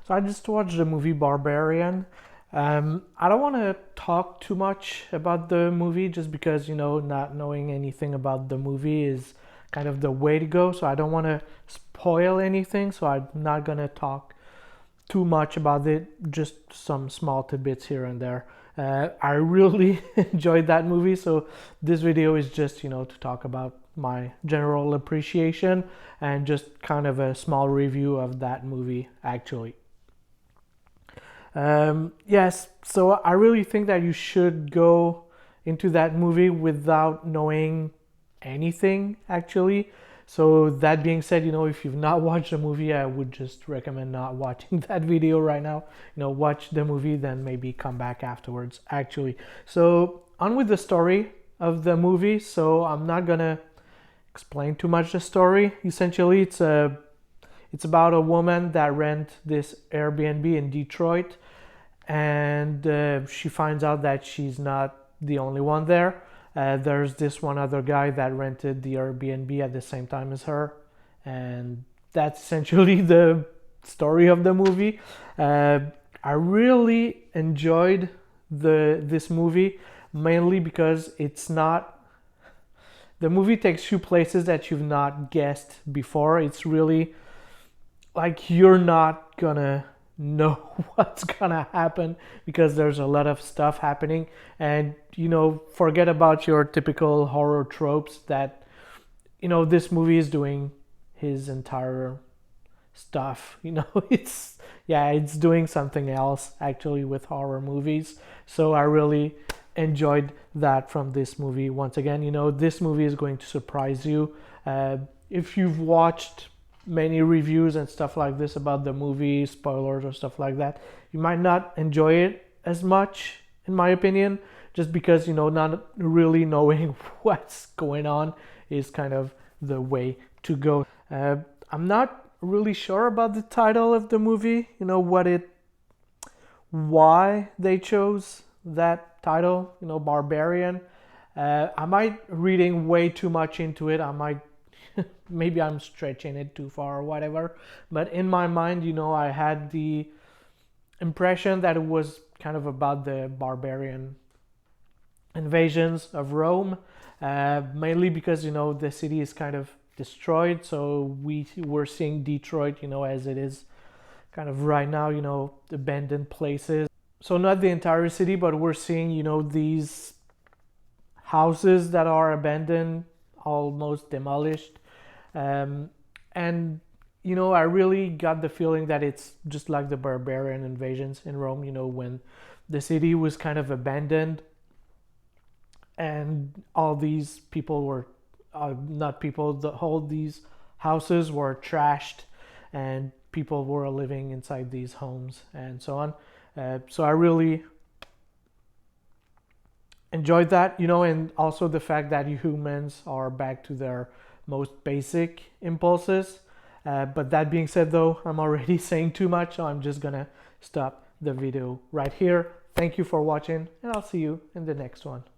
So I just watched the movie Barbarian. I don't want to talk too much about the movie just because, not knowing anything about the movie is kind of the way to go. So I don't want to spoil anything. So I'm not going to talk too much about it, just some small tidbits here and there. I really enjoyed that movie. So this video is just, to talk about my general appreciation and just kind of a small review of that movie, actually. Yes, so I really think that you should go into that movie without knowing anything, actually. So that being said, if you've not watched the movie, I would just recommend not watching that video right now. Watch the movie, then maybe come back afterwards, actually. So on with the story of the movie. So I'm not gonna explain too much the story. Essentially, it's about a woman that rent this Airbnb in Detroit, and she finds out that she's not the only one there. There's this one other guy that rented the Airbnb at the same time as her, and that's essentially the story of the movie. I really enjoyed this movie mainly because the movie takes you places that you've not guessed before. It's really like you're not gonna know what's gonna happen because there's a lot of stuff happening, and forget about your typical horror tropes that this movie is doing his entire stuff. It's doing something else actually with horror movies. So I really enjoyed that from this movie. Once again, this movie is going to surprise you. If you've watched many reviews and stuff like this about the movie, spoilers or stuff like that, you might not enjoy it as much, in my opinion, just because not really knowing what's going on is kind of the way to go. I'm not really sure about the title of the movie, why they chose that title, Barbarian. I might reading way too much into it. I might maybe I'm stretching it too far or whatever, but in my mind, I had the impression that it was kind of about the barbarian invasions of Rome, mainly because the city is kind of destroyed. So we're seeing Detroit, as it is kind of right now, abandoned places. So not the entire city, but we're seeing these houses that are abandoned, almost demolished. And I really got the feeling that it's just like the barbarian invasions in Rome, when the city was kind of abandoned and all these people were not people, all these houses were trashed and people were living inside these homes and so on. So I really enjoyed that, and also the fact that humans are back to their most basic impulses. But that being said, though, I'm already saying too much, so I'm just gonna stop the video right here. Thank you for watching, and I'll see you in the next one.